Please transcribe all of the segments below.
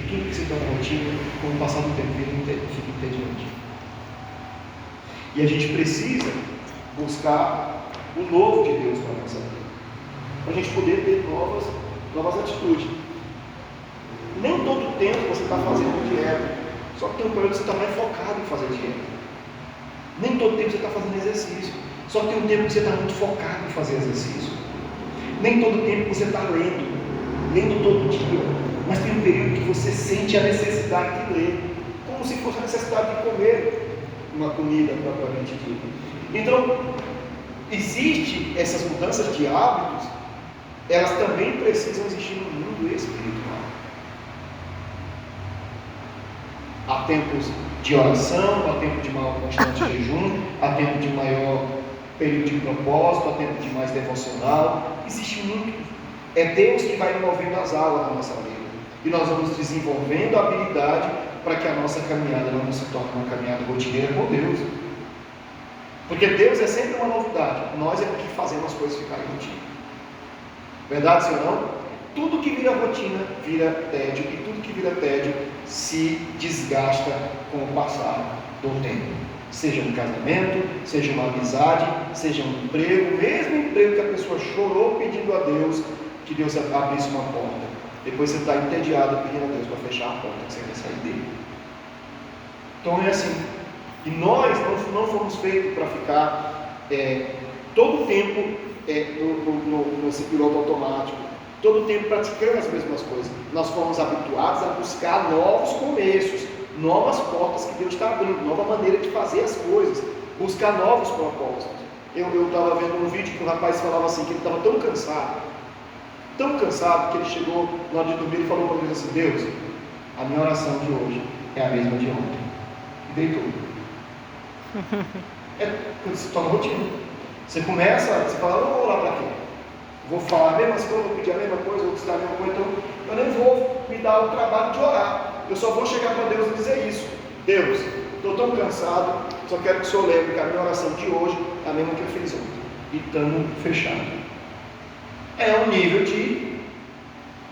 tudo que se torna rotina, com o passar do tempo, fica entediante. E a gente precisa buscar o novo de Deus para a nossa vida, para a gente poder ter novas atitudes. Nem todo tempo você está fazendo dieta, só que tem um período que você está mais focado em fazer dieta. Nem todo tempo você está fazendo exercício, só que tem um tempo que você está muito focado em fazer exercício. Nem todo tempo você está lendo todo dia, mas tem um período que você sente a necessidade de ler, como se fosse a necessidade de comer uma comida propriamente dita. Então, existem essas mudanças de hábitos, elas também precisam existir no mundo espiritual. Há tempos de oração, há tempo de maior constante jejum, há tempo de maior período de propósito, há tempo de mais devocional. Existe muito. É Deus que vai movendo as águas na nossa vida. E nós vamos desenvolvendo a habilidade para que a nossa caminhada não se torne uma caminhada rotineira com Deus. Porque Deus é sempre uma novidade. Nós é que fazemos as coisas ficarem rotina. Verdade, sim ou não? Tudo que vira rotina vira tédio, e tudo que vira tédio se desgasta com o passar do tempo. Seja um casamento, seja uma amizade, seja um emprego, mesmo emprego que a pessoa chorou pedindo a Deus que Deus abrisse uma porta. Depois você está entediado pedindo a Deus para fechar a porta, que você quer sair dele. Então é assim. E nós não fomos feitos para ficar todo o tempo nesse piloto automático, todo o tempo praticando as mesmas coisas. Nós fomos habituados a buscar novos começos, novas portas que Deus está abrindo, nova maneira de fazer as coisas, buscar novos propósitos. Eu estava vendo um vídeo que o rapaz falava assim, que ele estava tão cansado, que ele chegou na hora de dormir e falou para Deus assim: Deus, a minha oração de hoje é a mesma de ontem. E deitou. Quando se torna rotina. Você fala, eu vou orar para quê? Vou falar a mesma coisa, vou pedir a mesma coisa, vou citar a mesma coisa, então eu nem vou me dar o trabalho de orar. Eu só vou chegar para Deus e dizer isso: Deus, estou tão cansado, só quero que o Senhor lembre que a minha oração de hoje é a mesma que eu fiz ontem. E estamos fechados. É um nível de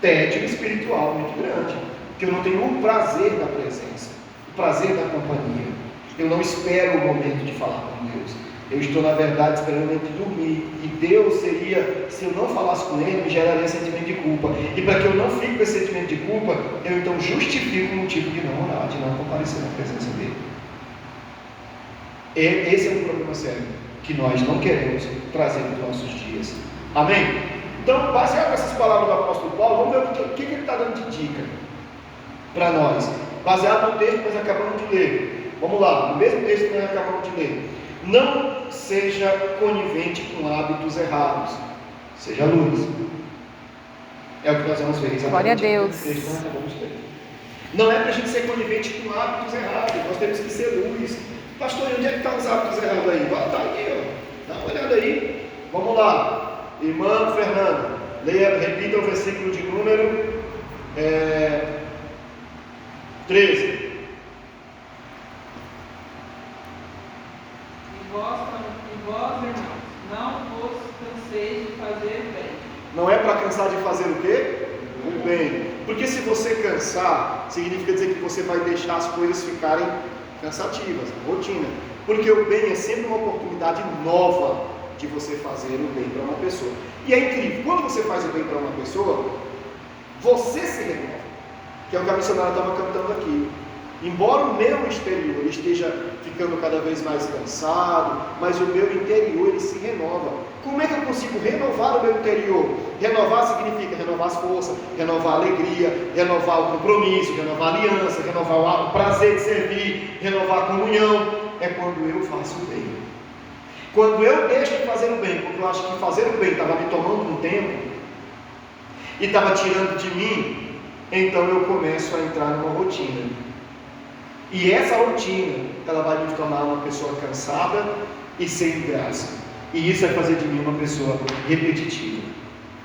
tédio espiritual muito grande, porque eu não tenho o prazer da presença, o prazer da companhia. Eu não espero o momento de falar com Deus. Eu estou, na verdade, esperando o momento de dormir. E Deus seria, se eu não falasse com Ele, me geraria sentimento de culpa. E para que eu não fique com esse sentimento de culpa, eu então justifico o motivo de não orar, de não comparecer na presença dEle. Esse é um problema sério, que nós não queremos trazer nos nossos dias. Amém? Então, baseado nessas palavras do apóstolo Paulo, vamos ver o que ele está dando de dica para nós. Baseado no texto que nós acabamos de ler. Vamos lá, no mesmo texto que nós acabamos de ler. Não seja conivente com hábitos errados, seja luz. É o que nós vamos ver. Glória a Deus. Não é para a gente ser conivente com hábitos errados, nós temos que ser luz. Pastor, onde é que estão os hábitos errados aí? Está aqui, ó. Dá uma olhada aí. Vamos lá. Irmã Fernanda, repita o versículo de número 13. E vós, irmãos, não vos canseis de fazer o bem. Não é para cansar de fazer o quê? O bem. Porque se você cansar, significa dizer que você vai deixar as coisas ficarem cansativas, rotina. Porque o bem é sempre uma oportunidade nova de você fazer o bem para uma pessoa. E é incrível, quando você faz o bem para uma pessoa, você se renova, que é o que a missionária estava cantando aqui. Embora o meu exterior esteja ficando cada vez mais cansado, mas o meu interior ele se renova. Como é que eu consigo renovar o meu interior? Renovar significa renovar as forças, renovar a alegria, renovar o compromisso, renovar a aliança, renovar o prazer de servir, renovar a comunhão. É quando eu faço o bem. Quando eu deixo de fazer o bem, porque eu acho que fazer o bem estava me tomando um tempo e estava tirando de mim, então eu começo a entrar numa rotina. E essa rotina, ela vai me tornar uma pessoa cansada e sem graça. E isso vai fazer de mim uma pessoa repetitiva.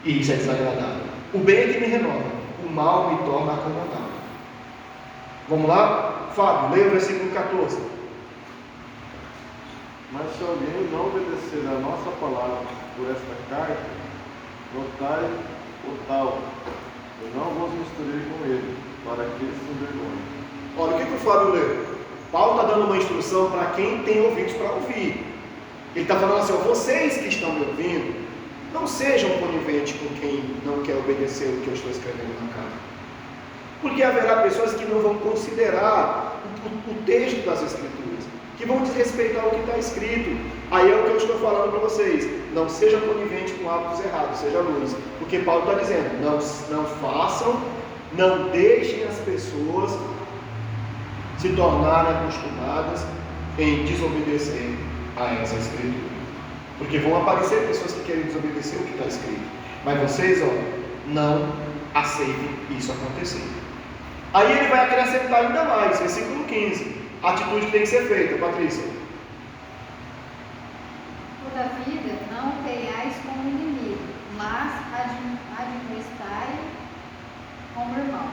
E isso é desagradável. O bem é que me renova, o mal me torna acomodado. Vamos lá? Fábio, leia o versículo 14. Mas se alguém não obedecer a nossa palavra por esta carta, notai o tal, e não vos misturei com ele, para para aqueles sem vergonha. Olha, o que o Fábio leu? Paulo está dando uma instrução para quem tem ouvidos para ouvir. Ele está falando assim, ó, vocês que estão me ouvindo, não sejam coniventes com quem não quer obedecer o que eu estou escrevendo na carta. Porque haverá pessoas que não vão considerar o texto das Escrituras, que vão desrespeitar o que está escrito. Aí é o que eu estou falando para vocês. Não seja conivente com hábitos errados, seja luz. Porque Paulo está dizendo, não façam, não deixem as pessoas se tornarem acostumadas em desobedecer a essa Escritura. Porque vão aparecer pessoas que querem desobedecer o que está escrito. Mas vocês, ó, não aceitem isso acontecer. Aí ele vai acrescentar ainda mais, versículo 15. A atitude que tem que ser feita, Patrícia. Todavia, não tenhais como inimigo, mas admoestai como irmão.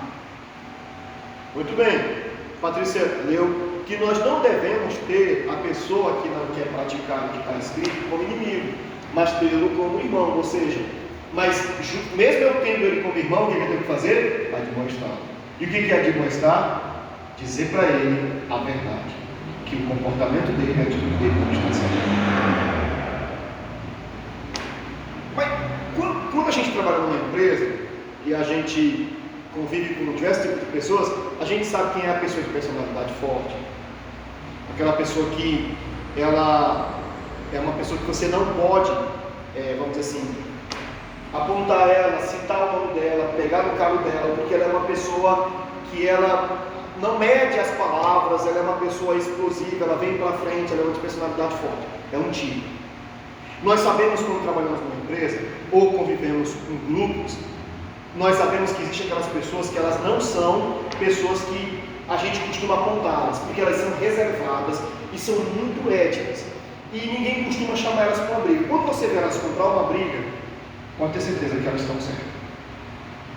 Muito bem. Patrícia leu que nós não devemos ter a pessoa que não quer praticar o que está escrito como inimigo, mas tê-lo como irmão. Ou seja, mas mesmo eu tendo ele como irmão, o que eu tenho que fazer? Admoestá-lo. E o que é admoestar? Dizer para ele a verdade, que o comportamento dele, a atitude dele não está certo. Mas quando a gente trabalha numa empresa e a gente convive com diversos tipos de pessoas, a gente sabe quem é a pessoa de personalidade forte, aquela pessoa que ela é uma pessoa que você não pode, vamos dizer assim, apontar ela, citar o nome dela, pegar no calo dela, porque ela é uma pessoa que ela não mede as palavras, ela é uma pessoa explosiva, ela vem para frente, ela é uma de personalidade forte, é um tipo. Nós sabemos quando trabalhamos numa empresa, ou convivemos com grupos, nós sabemos que existem aquelas pessoas que elas não são pessoas que a gente costuma apontá-las, porque elas são reservadas e são muito éticas, e ninguém costuma chamar elas para uma briga. Quando você vê elas comprar uma briga, pode ter certeza que elas estão certas.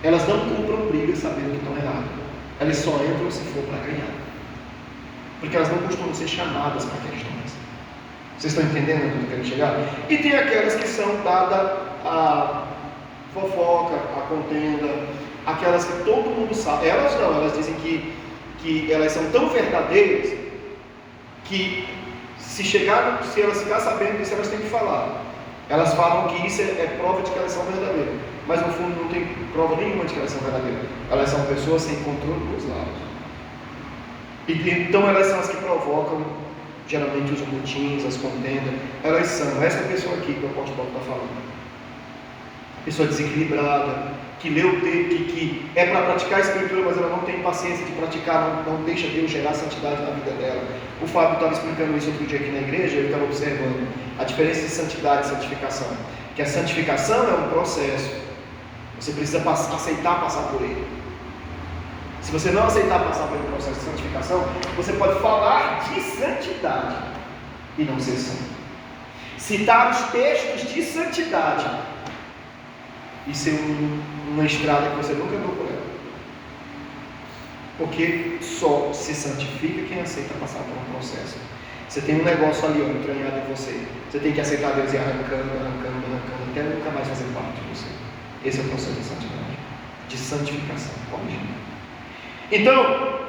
Elas não compram brigas sabendo que estão erradas. Elas só entram se for para ganhar. Porque elas não costumam ser chamadas para questões. Vocês estão entendendo onde eu quero chegar? E tem aquelas que são dadas a fofoca, a contenda, aquelas que todo mundo sabe. Elas não, elas dizem que elas são tão verdadeiras que se elas ficar sabendo disso, elas têm que falar. Elas falam que isso é prova de que elas são verdadeiras, mas no fundo não tem prova nenhuma de que elas são verdadeiras. Elas são pessoas sem controle dos lados. E então elas são as que provocam geralmente os motins, as contendas. Elas são essa pessoa aqui que o apóstolo Paulo está falando. Pessoa desequilibrada, que lê o texto, que é para praticar a Escritura, mas ela não tem paciência de praticar, não deixa Deus gerar santidade na vida dela. O Fábio estava explicando isso outro dia aqui na igreja, ele estava observando a diferença de santidade e santificação. Que a santificação é um processo, você precisa aceitar passar por ele. Se você não aceitar passar pelo processo de santificação, você pode falar de santidade e não ser santo. Citar os textos de santidade e ser uma estrada que você nunca andou por ela. Porque só se santifica quem aceita passar por um processo. Você tem um negócio ali, ó, entranhado em você. Você tem que aceitar Deus e ir arrancando, até nunca mais fazer parte de você. Esse é o processo de santidade, de santificação. Então,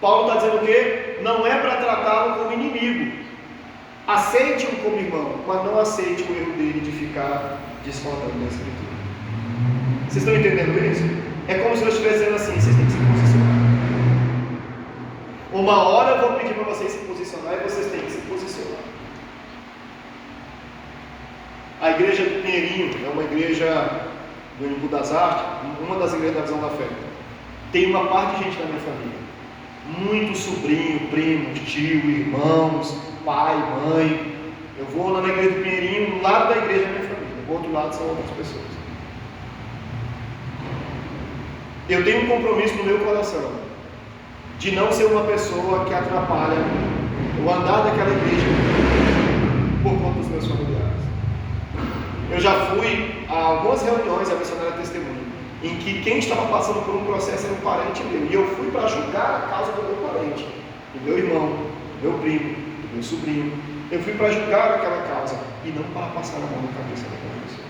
Paulo está dizendo o quê? Não é para tratá-lo como inimigo. Aceite-o como irmão, mas não aceite o erro dele de ficar discordando da Escritura. Vocês estão entendendo isso? É como se eu estivesse dizendo assim, vocês têm que se posicionar. Uma hora eu vou pedir para vocês se posicionar e vocês têm que se posicionar. A igreja do Pinheirinho é uma igreja do Embu das Artes, uma das igrejas da Visão da Fé. Tem uma parte de gente da minha família. Muito sobrinho, primo, tio, irmãos, pai, mãe. Eu vou lá na igreja do Pinheirinho, do lado da igreja da minha família. Do outro lado são outras pessoas. Eu tenho um compromisso no meu coração de não ser uma pessoa que atrapalha o andar daquela igreja por conta dos meus familiares. Eu já fui a algumas reuniões, a missionária testemunha, em que quem estava passando por um processo era um parente meu, e eu fui para julgar a causa do meu parente, do meu irmão, do meu primo, do meu sobrinho. Eu fui para julgar aquela causa e não para passar a mão na cabeça daquela pessoa.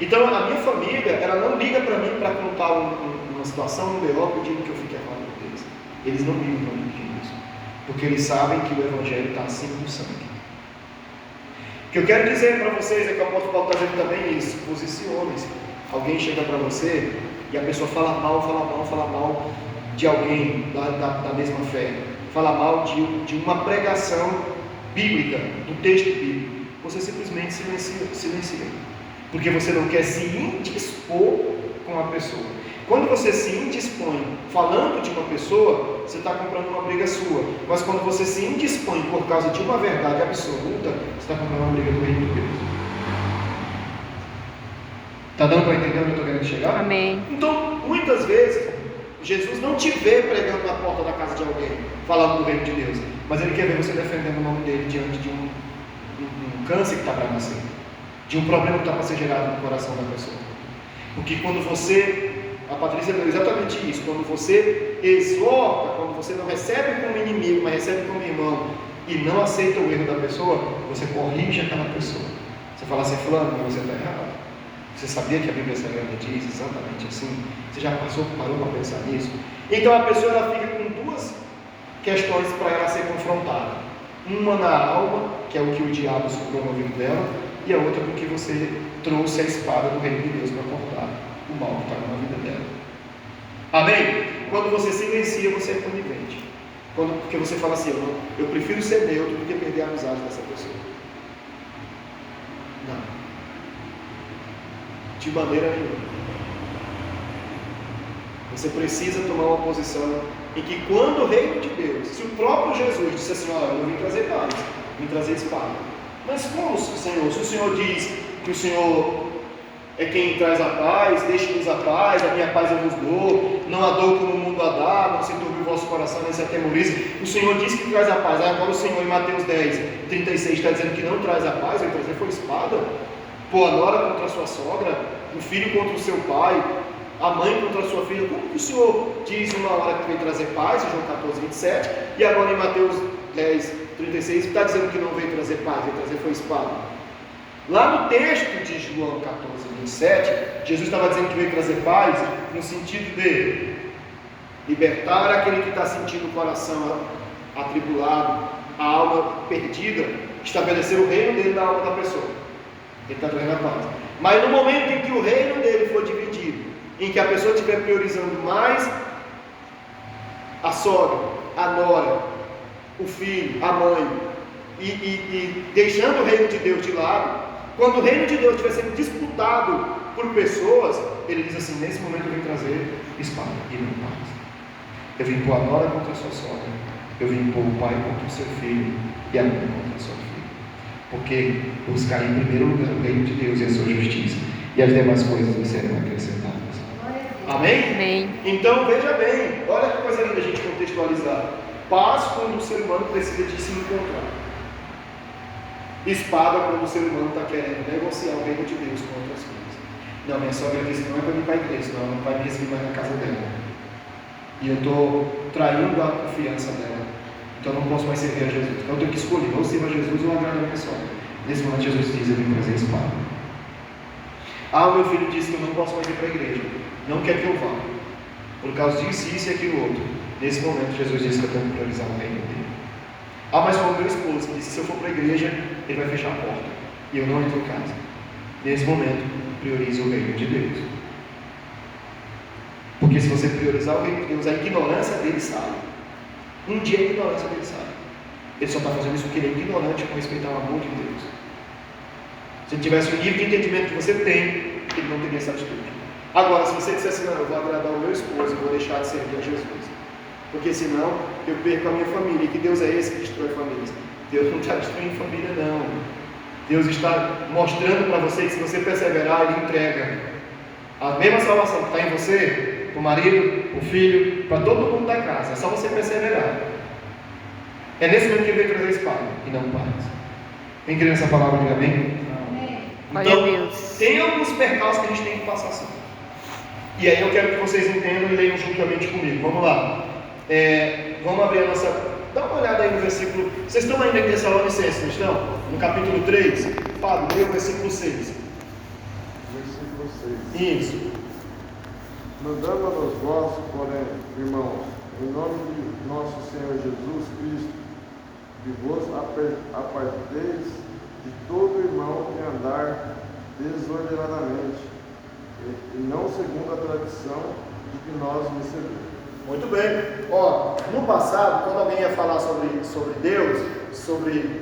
Então a minha família, ela não liga para mim para contar uma situação, um BO, pedindo que eu fique a favor deles. Eles não ligam para mim pedindo isso, porque eles sabem que o Evangelho está acima do sangue. O que eu quero dizer para vocês é que o apóstolo Paulo está dizendo também isso: posicione-se. Alguém chega para você e a pessoa fala mal de alguém da mesma fé, fala mal de uma pregação bíblica, do texto bíblico. Você simplesmente silencia, porque você não quer se indispor com a pessoa. Quando você se indispõe falando de uma pessoa, você está comprando uma briga sua. Mas quando você se indispõe por causa de uma verdade absoluta, você está comprando uma briga do reino de Deus. Está dando para entender onde eu estou querendo chegar? Amém. Então, muitas vezes, Jesus não te vê pregando na porta da casa de alguém, falando do reino de Deus, mas Ele quer ver você defendendo o nome dele diante de um câncer que está para nascer, de um problema que está para ser gerado no coração da pessoa. Porque quando você, a Patrícia deu exatamente isso, quando você exorta, quando você não recebe como inimigo, mas recebe como irmão, e não aceita o erro da pessoa, você corrige aquela pessoa. Você fala assim: fulano, mas você está errado. Você sabia que a Bíblia Sagrada diz exatamente assim? Você já parou para pensar nisso? Então a pessoa, ela fica com duas questões para ela ser confrontada: uma na alma, que é o que o diabo soprou no ouvido dela, e a outra porque você trouxe a espada do reino de Deus para cortar o mal que está na vida dela. Amém? Quando você silencia, você é conivente. Porque você fala assim: eu prefiro ser neutro do que perder a amizade dessa pessoa. Não, de maneira nenhuma. Você precisa tomar uma posição em que, quando o reino de Deus, se o próprio Jesus disse assim: olha, eu vim trazer paz, vim trazer espada. Mas como, Senhor? Se o Senhor diz que o Senhor é quem traz a paz, deixe-nos a paz, a minha paz eu vos dou, não a dou como o mundo a dá, não se turbe o vosso coração, nem se atemorize. O Senhor diz que traz a paz. Agora o Senhor, em Mateus 10:36, está dizendo que não traz a paz, vai trazer foi espada. Pô, a nora contra a sua sogra, o filho contra o seu pai, a mãe contra a sua filha. Como que o Senhor diz uma hora que veio trazer paz, em João 14:27, e agora em Mateus 10:36 está dizendo que não veio trazer paz, veio trazer foi espada? Lá no texto de João 14:27, Jesus estava dizendo que veio trazer paz no sentido de libertar aquele que está sentindo o coração atribulado, a alma perdida, estabelecer o reino dele na alma da pessoa. Ele está trazendo a paz. Mas no momento em que o reino dele for dividido, em que a pessoa estiver priorizando mais a sogra, a nora, o filho, a mãe, e deixando o reino de Deus de lado, quando o reino de Deus estiver sendo disputado por pessoas, ele diz assim: nesse momento eu vim trazer espada e não paz. Eu vim pôr a nora contra a sua sogra, eu vim pôr o pai contra o seu filho e a mãe contra a sua filha. Porque buscar em primeiro lugar o reino de Deus e a sua justiça, e as demais coisas lhe serão acrescentadas. Amém? Amém. Então veja bem, olha que coisa linda a gente contextualizar. Paz quando o ser humano precisa de se encontrar. Espada quando o ser humano está querendo negociar o reino de Deus com outras coisas. Não, minha sogra disse que não é para ir para a igreja, não, não vai me receber mais na casa dela. E eu estou traindo a confiança dela. Então eu não posso mais servir a Jesus. Então eu tenho que escolher, ou sirva a Jesus ou agradar a minha sogra. Nesse momento Jesus diz: eu vim trazer espada. O meu filho disse que eu não posso mais ir para a igreja, não quer que eu vá, por causa disso, isso e aquilo outro. Nesse momento Jesus diz que eu tenho que priorizar o reino dele. Mas foi o meu esposo que disse: se eu for para a igreja, ele vai fechar a porta e eu não entro em casa. Nesse momento, priorize o reino de Deus. Porque se você priorizar o reino de Deus, a ignorância dele sai. Um dia a ignorância dele sai. Ele só está fazendo isso porque ele é ignorante com respeito ao amor de Deus. Se ele tivesse o nível de entendimento que você tem, ele não teria essa atitude. Agora, se você disser assim: não, eu vou agradar o meu esposo, eu vou deixar de servir a Jesus, porque senão eu perco a minha família. E que Deus é esse que destrói famílias? Deus não está destruindo família, não. Deus está mostrando para você que, se você perseverar, Ele entrega a mesma salvação que está em você, para o marido, para o filho, para todo mundo da casa. É só você perseverar. É nesse momento que Ele veio trazer espada e não paz. Quem crê nessa palavra, diga amém? Então, tem alguns percalços que a gente tem que passar assim. E aí eu quero que vocês entendam e leiam juntamente comigo. Vamos lá. Vamos abrir a nossa... Dá uma olhada aí no versículo... Vocês estão ainda em Tessalonicenses, não estão? No capítulo 3. Fábio, lê o versículo 6. Versículo Isso. Mandamos vós, porém, irmãos, em nome de nosso Senhor Jesus Cristo, que vos aparteis de todo irmão que andar desordenadamente, e não segundo a tradição de que nós recebemos. Muito bem. Ó, no passado, quando alguém ia falar sobre Deus, sobre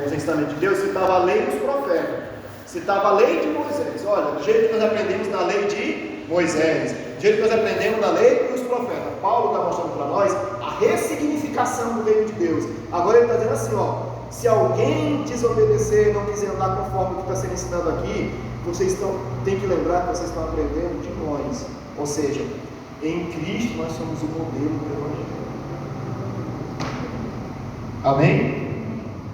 os ensinamentos de Deus, citava a lei dos profetas, citava a lei de Moisés. Olha, do jeito que nós aprendemos na lei de Moisés, do jeito que nós aprendemos na lei dos profetas. Paulo está mostrando para nós a ressignificação do reino de Deus. Agora ele está dizendo assim, ó, se alguém desobedecer, não quiser andar conforme o que está sendo ensinado aqui, vocês têm que lembrar que vocês estão aprendendo de nós. Ou seja, em Cristo nós somos o modelo do Evangelho. Amém?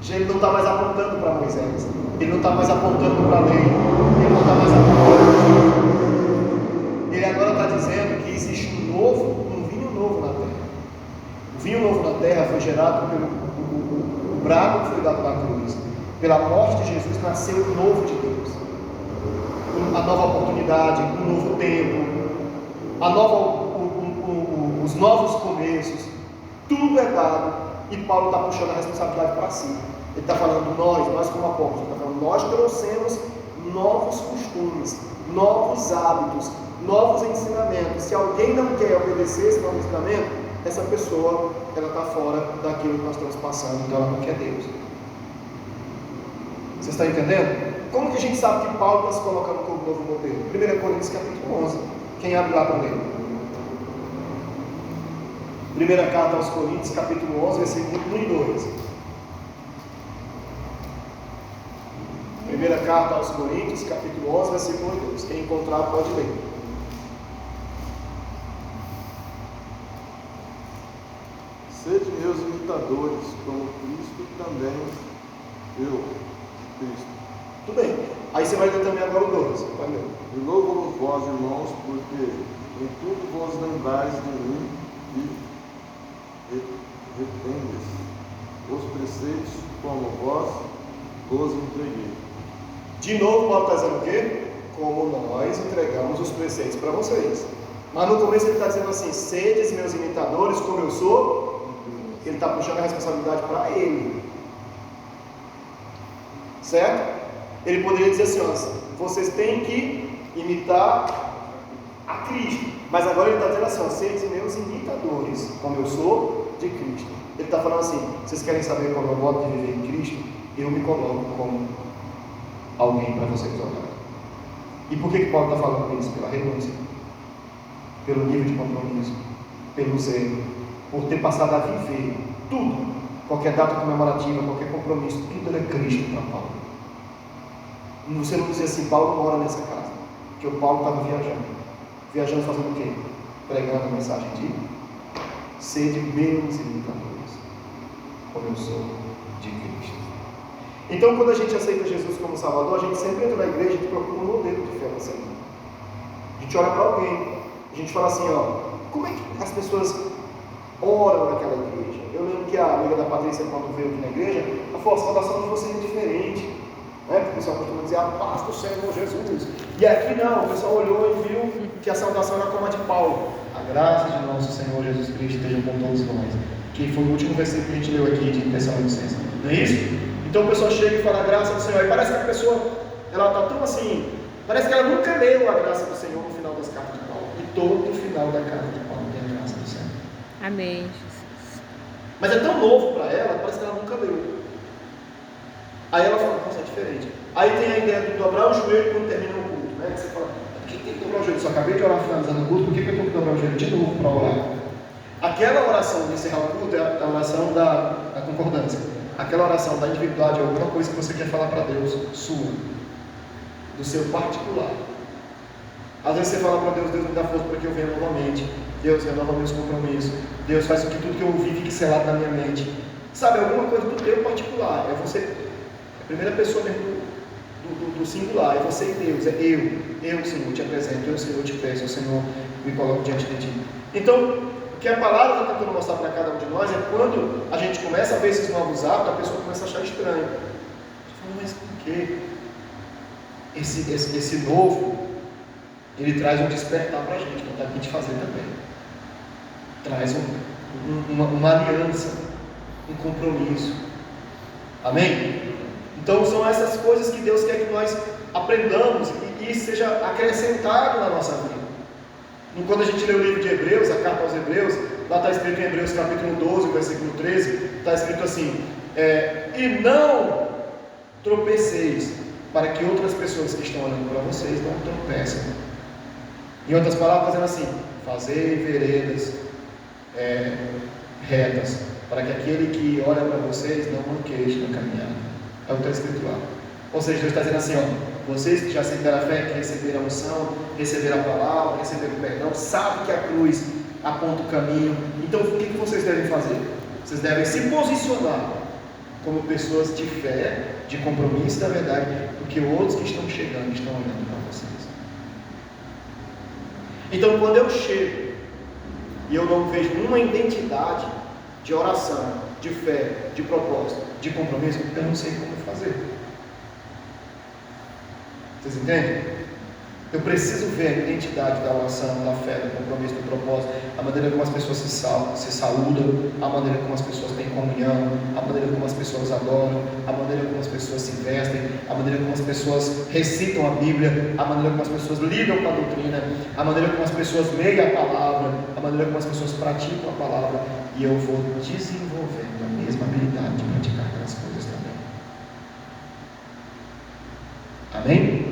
Ele não está mais apontando para Moisés, ele não está mais apontando para a lei, ele não está mais apontando. Ele agora está dizendo que existe um vinho novo na terra. O vinho novo na terra foi gerado pelo o brado que foi dado na cruz. Pela morte de Jesus nasceu o novo de Deus, a nova oportunidade, um novo tempo, os novos começos. Tudo é dado e Paulo está puxando a responsabilidade para si. Ele está falando nós como apóstolos, está falando nós trouxemos novos costumes, novos hábitos, novos ensinamentos. Se alguém não quer obedecer esse novo ensinamento, essa pessoa ela está fora daquilo que nós estamos passando, então ela não quer Deus. Você está entendendo? Como que a gente sabe que Paulo está se colocando como novo modelo? 1 Coríntios capítulo 11. Quem abre lá para ler? Primeira carta aos Coríntios capítulo 11, versículo 1 e 2. Primeira carta aos Coríntios capítulo 11, versículo 1 e 2. Quem encontrar pode ler. Sede meus imitadores, como Cristo também eu, Cristo. Tudo bem. Aí você vai ler também agora o 12. Vai ler. E louvo vós, irmãos, porque em tudo vos lembrais de mim e retendes os preceitos como vós vos entreguei. De novo, Paulo está dizendo o quê? Como nós entregamos os preceitos para vocês. Mas no começo ele está dizendo assim: sedes meus imitadores, como eu sou. Ele está puxando a responsabilidade para ele, certo? Ele poderia dizer assim, ó, vocês têm que imitar a Cristo, mas agora ele está dizendo assim, ó, sedes meus imitadores, como eu sou de Cristo. Ele está falando assim: vocês querem saber como eu gosto de viver em Cristo? Eu me coloco como alguém para vocês olharem. E por que Paulo está falando isso? Pela renúncia, pelo nível de compromisso, pelo zelo, por ter passado a viver tudo, qualquer data comemorativa, qualquer compromisso, tudo é Cristo para Paulo. Você não diz assim, Paulo mora nessa casa, porque o Paulo estava viajando fazendo o quê? Pregando a mensagem de sede meus imitadores, como eu sou de Cristo. Então, quando a gente aceita Jesus como Salvador, a gente sempre entra na igreja e procura um modelo de fé para seguir. A gente olha para alguém, a gente fala assim, ó, como é que as pessoas oram naquela igreja? Eu lembro que a amiga da Patrícia, quando veio aqui na igreja, ela falou: a saudação de vocês é diferente, né? Porque o pessoal costuma dizer a paz do Senhor Jesus. E aqui não, o pessoal olhou e viu que a saudação era como a de Paulo: a graça de nosso Senhor Jesus Cristo esteja com todos nós. Que foi o último versículo que a gente leu aqui de Tessalonicenses, não é isso? Então a pessoa chega e fala a graça do Senhor, e parece que a pessoa ela está tão assim, parece que ela nunca leu a graça do Senhor no final das cartas de Paulo. E todo o final da carta de Paulo tem a graça do Senhor. Amém, Jesus. Mas é tão novo para ela, parece que ela nunca leu. Aí ela fala: nossa, é diferente. Aí tem a ideia de dobrar o joelho quando termina o culto, né? Que você fala: por que tem que dobrar o joelho? Só acabei de orar finalizando o culto, por que eu tenho que dobrar o joelho de novo para orar? Aquela oração de encerrar o culto é a oração da concordância. Aquela oração da individualidade é alguma coisa que você quer falar para Deus, sua, do seu particular. Às vezes você fala para Deus: Deus me dá força para que eu venha novamente. Deus renova meus compromissos. Deus faz com que tudo que eu ouvi fique selado na minha mente. Sabe, alguma coisa do teu particular. É você, a primeira pessoa mesmo do singular. É você e Deus. É eu, Senhor, te apresento. Eu, Senhor, te peço. Eu, Senhor, me coloco diante de ti. Então, o que a palavra está tentando mostrar para cada um de nós é quando a gente começa a ver esses novos hábitos, a pessoa começa a achar estranho. Você fala: mas por que esse novo, ele traz um despertar para a gente, para a gente fazer também. Traz uma aliança, um compromisso. Amém? Então são essas coisas que Deus quer que nós aprendamos e isso seja acrescentado na nossa vida. Quando a gente lê o livro de Hebreus, a carta aos Hebreus, lá está escrito em Hebreus capítulo 12, versículo 13, está escrito assim, e não tropeceis, para que outras pessoas que estão olhando para vocês não tropecem. Em outras palavras, dizendo assim, fazei veredas retas, para que aquele que olha para vocês não manqueje na caminhada. É o que está escrito lá. Ou seja, Deus está dizendo assim, vocês que já aceitaram a fé, que receberam a unção, receberam a palavra, receberam o perdão, sabem que a cruz aponta o caminho. Então o que vocês devem fazer? Vocês devem se posicionar como pessoas de fé, de compromisso da verdade, porque outros que estão chegando estão olhando para vocês. Então quando eu chego e eu não vejo uma identidade de oração, de fé, de propósito, de compromisso, eu não sei como fazer. Vocês entendem? Eu preciso ver a identidade da oração, da fé, do compromisso, do propósito, a maneira como as pessoas se saúdam, a maneira como as pessoas têm comunhão, a maneira como as pessoas adoram, a maneira como as pessoas se vestem, a maneira como as pessoas recitam a Bíblia, a maneira como as pessoas lidam com a doutrina, a maneira como as pessoas leem a palavra, a maneira como as pessoas praticam a palavra, e eu vou desenvolvendo a mesma habilidade de praticar aquelas coisas também. Amém?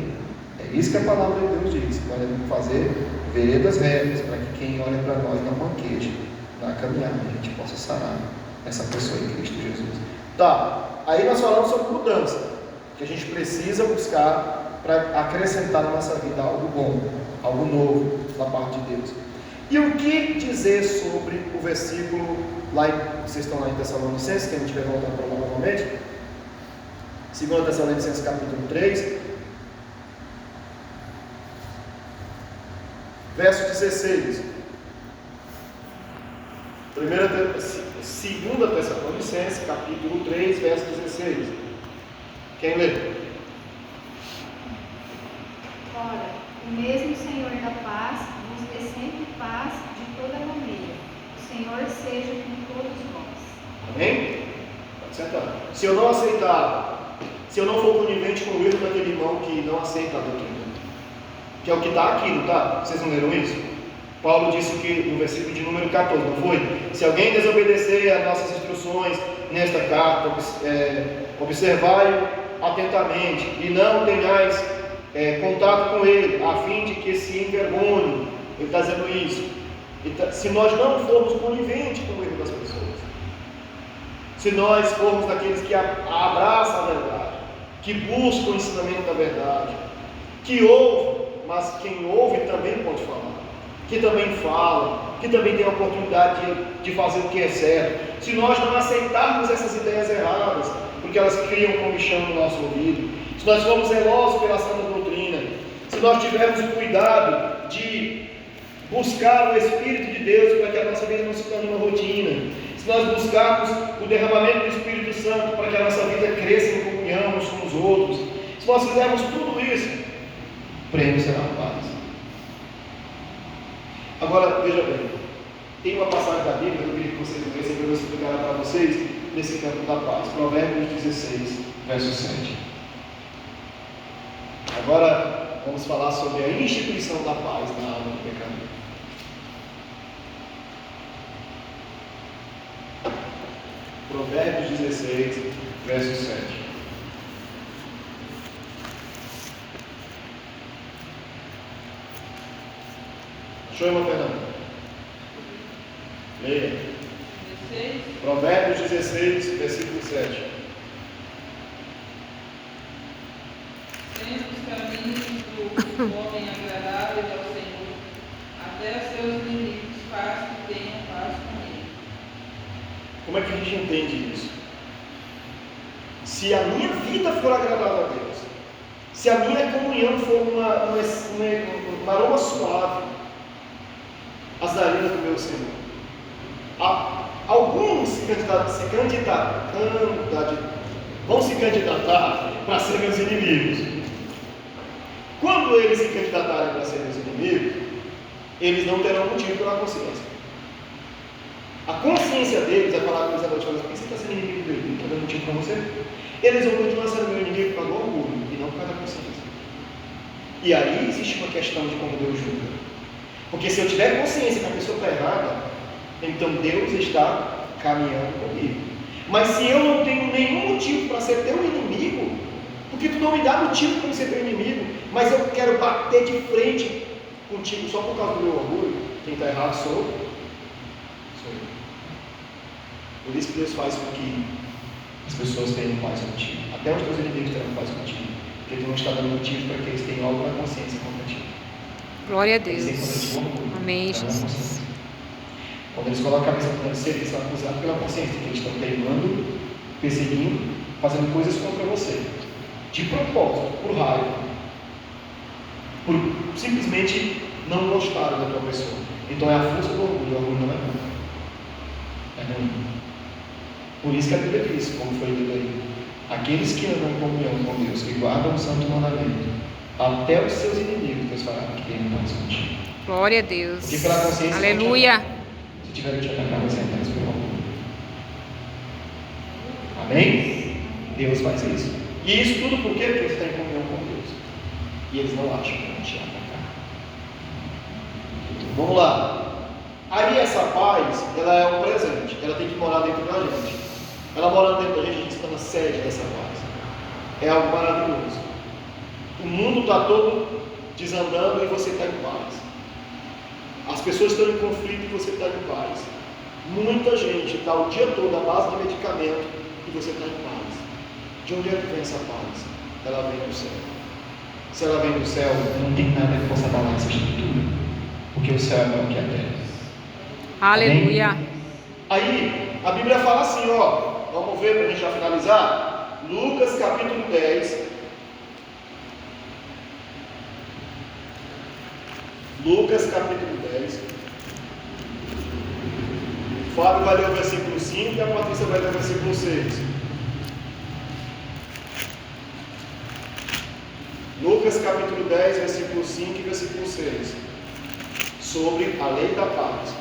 É isso que a palavra de Deus diz. Nós devemos fazer veredas retas, para que quem olha para nós não manqueje na caminhada, a gente possa sarar essa pessoa em Cristo Jesus. Tá, aí nós falamos sobre mudança, que a gente precisa buscar para acrescentar na nossa vida algo bom, algo novo da parte de Deus. E o que dizer sobre o versículo, vocês estão lá em Tessalonicenses, quem tiver voltado para lá novamente, 2 Tessalonicenses capítulo 3, verso 16. 2 Tessalonicenses capítulo 3, verso 16. Quem lê? Ora, o mesmo Senhor da paz vos dê sempre paz de toda maneira. O Senhor seja com todos nós. Amém? Pode sentar. Se eu não aceitar, se eu não for conivente com o erro daquele irmão que não aceita a doutrina, que é o que está aqui, não está? Vocês não leram isso? Paulo disse que no versículo de número 14, não foi? Se alguém desobedecer às nossas instruções nesta carta, observai-o atentamente e não tenhais contato com ele, a fim de que se envergonhe. Ele está dizendo isso. Se nós não formos coniventes com o erro das pessoas, se nós formos daqueles que abraçam a verdade, que buscam o ensinamento da verdade, que ouvem, mas quem ouve também pode falar, que também fala, que também tem a oportunidade de fazer o que é certo. Se nós não aceitarmos essas ideias erradas, porque elas criam comichão no nosso ouvido, se nós formos zelosos pela santa doutrina, se nós tivermos o cuidado de buscar o Espírito de Deus para que a nossa vida não se torne uma rotina, se nós buscarmos o derramamento do Espírito Santo para que a nossa vida cresça em comunhão uns com os outros, se nós fizermos tudo isso, o prêmio será a paz. Agora, veja bem, tem uma passagem da Bíblia que eu queria que vocês lessem, que eu vou explicar para vocês, nesse campo da paz. Provérbios 16, verso 7. Agora, vamos falar sobre a instituição da paz na alma do pecador. Provérbios 16, verso 7. Achou, irmã Fernanda? Leia. 16. Provérbios 16, versículo 7. Sendo os caminhos do homem agradáveis ao Senhor, até os seus inimigos faz que tenham paz com ele. Como é que a gente entende isso? Se a minha vida for agradável a Deus, se a minha comunhão for um aroma suave às narinas do meu Senhor, alguns vão se candidatar para ser meus inimigos. Quando eles se candidatarem para serem os inimigos, eles não terão motivo pela consciência. A consciência deles vai falar com eles agora, por que você está sendo inimigo dele? Não está dando motivo para você? Eles vão continuar sendo meu inimigo por causa do orgulho e não por causa da consciência. E aí existe uma questão de como Deus julga. Porque se eu tiver consciência que a pessoa está errada, então Deus está caminhando comigo. Mas se eu não tenho nenhum motivo para ser teu inimigo, porque tu não me dá motivo para ser teu inimigo, mas eu quero bater de frente contigo só por causa do meu orgulho, quem está errado sou eu. Por isso que Deus faz com que as pessoas tenham paz contigo. Até os teus inimigos terão paz contigo. Porque tu não está dando motivo para que eles tenham algo na consciência contra ti. Glória a Deus. Amém, Jesus. Quando eles colocam a cabeça no travesseiro, eles são acusados pela consciência que eles estão teimando, perseguindo, fazendo coisas contra você. De propósito, por raiva. Por simplesmente não gostarem da tua pessoa. Então é a força do orgulho. O orgulho não é bom. É ruim. Por isso que a Bíblia diz, como foi dito aí, aqueles que andam em comunhão com Deus, que guardam o santo mandamento, até os seus inimigos, Deus fará que tenham paz contigo. Glória a Deus. Porque pela consciência, Aleluia. se tiver que te atacar, você entrar pelo orgulho. Amém? Deus faz isso. E isso tudo por quê? Porque você está em comunhão com Deus. E eles não acham que vão te atacar. Vamos lá. Aí essa paz, ela é um presente. Ela tem que morar dentro da gente. Ela morando dentro da gente, a gente está na sede dessa paz. É algo maravilhoso. O mundo está todo desandando e você está em paz. As pessoas estão em conflito e você está em paz. Muita gente está o dia todo à base de medicamento e você está em paz. De onde é que vem essa paz? Ela vem do céu. Se ela vem do céu, não tem nada que possa abalar essa estrutura. Porque o céu é maior que a terra. Aleluia. Amém? Aí, a Bíblia fala assim, ó. Vamos ver para a gente já finalizar. Lucas capítulo 10. Lucas capítulo 10. O Fábio vai ler o versículo 5 e a Patrícia vai ler o versículo 6. Lucas capítulo 10, versículo 5 e versículo 6. Sobre a lei da paz.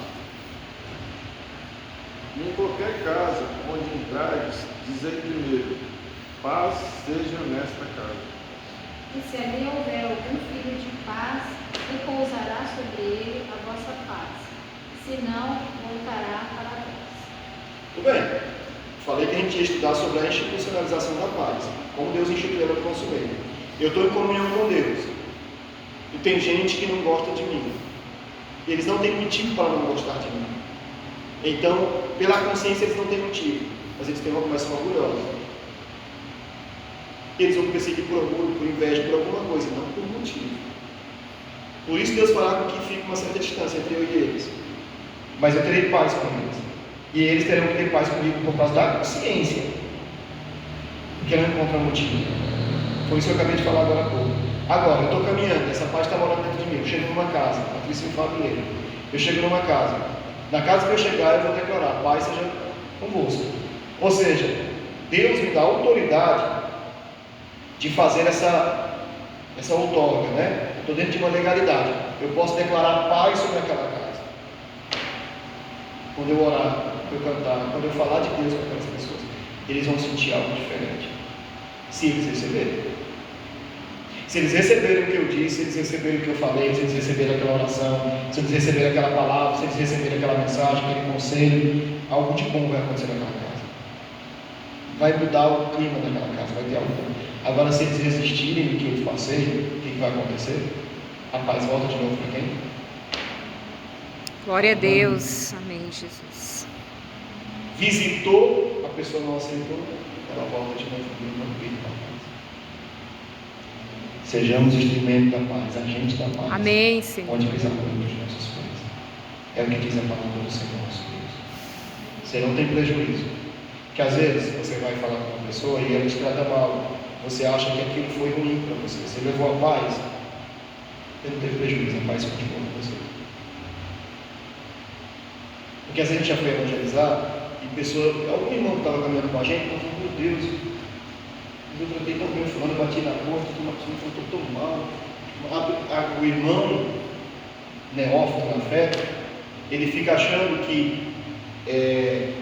Em qualquer casa onde entrares, dizei primeiro, paz seja nesta casa. E se ali houver algum filho de paz, repousará sobre ele a vossa paz. Se não, voltará para vós. Tudo bem. Falei que a gente ia estudar sobre a institucionalização da paz. Como Deus instituiu ela no nosso meio. Eu estou em comunhão com Deus. E tem gente que não gosta de mim. Eles não têm motivo para não gostar de mim. Então, pela consciência, eles não têm motivo. Mas eles têm uma conversa orgulhosa. Eles vão perseguir por orgulho, por inveja, por alguma coisa, não por motivo. Por isso Deus fará com que fique uma certa distância entre eu e eles. Mas eu terei paz com eles. E eles terão que ter paz comigo por causa da consciência. Porque não encontram motivo. Foi isso que eu acabei de falar agora há pouco. Agora, eu estou caminhando, essa paz está morando dentro de mim. Eu chego numa casa, Patrícia e Fábio Leira. Eu chego numa casa. Na casa que eu chegar, eu vou declarar: paz seja convosco. Ou seja, Deus me dá autoridade de fazer essa outorga, né? Estou dentro de uma legalidade. Eu posso declarar paz sobre aquela casa. Quando eu orar, quando eu cantar, quando eu falar de Deus com aquelas pessoas, eles vão sentir algo diferente. Se eles receberem. Se eles receberem o que eu disse, se eles receberem o que eu falei, se eles receberem aquela oração, se eles receberem aquela palavra, se eles receberem aquela mensagem, aquele conselho, algo de bom vai acontecer naquela casa. Vai mudar o clima daquela casa, vai ter algo bom. Agora, se eles resistirem do que eu passei, o que vai acontecer? A paz volta de novo para quem? Glória a Deus. Amém, Jesus. Visitou, a pessoa não aceitou, ela volta de novo para o espírito da paz. Sejamos instrumento da paz, agente da paz. Amém, Senhor. Onde pisar por os nossos pés. É o que diz a palavra do Senhor nosso Deus. Você não tem prejuízo. Porque às vezes você vai falar com uma pessoa e ela te trata mal. Você acha que aquilo foi ruim para você. Você levou a paz. Você não teve prejuízo, a paz continua com você. Porque às vezes a gente já foi evangelizar e algum irmão que estava caminhando com a gente, falou: meu Deus, eu tratei tão bem o fulano, bati na porta, estou tão mal, O irmão neófito na fé, ele fica achando que é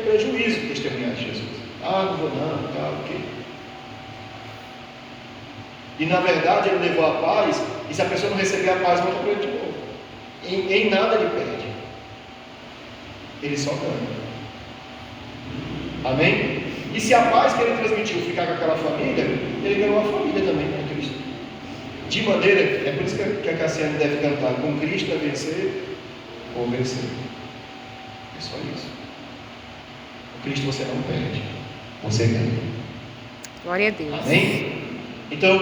prejuízo testemunhar de Jesus. Não vou não, ok. E na verdade ele levou a paz, e se a pessoa não receber a paz, volta para ele de novo. Em nada ele perde, ele só ganha. Amém? E se a paz que ele transmitiu ficar com aquela família, ele ganhou a família também com Cristo. De maneira, é por isso que a Cassiane deve cantar: com Cristo é vencer ou vencer. É só isso. Com Cristo você não perde, você ganha. Glória a Deus. Amém? Então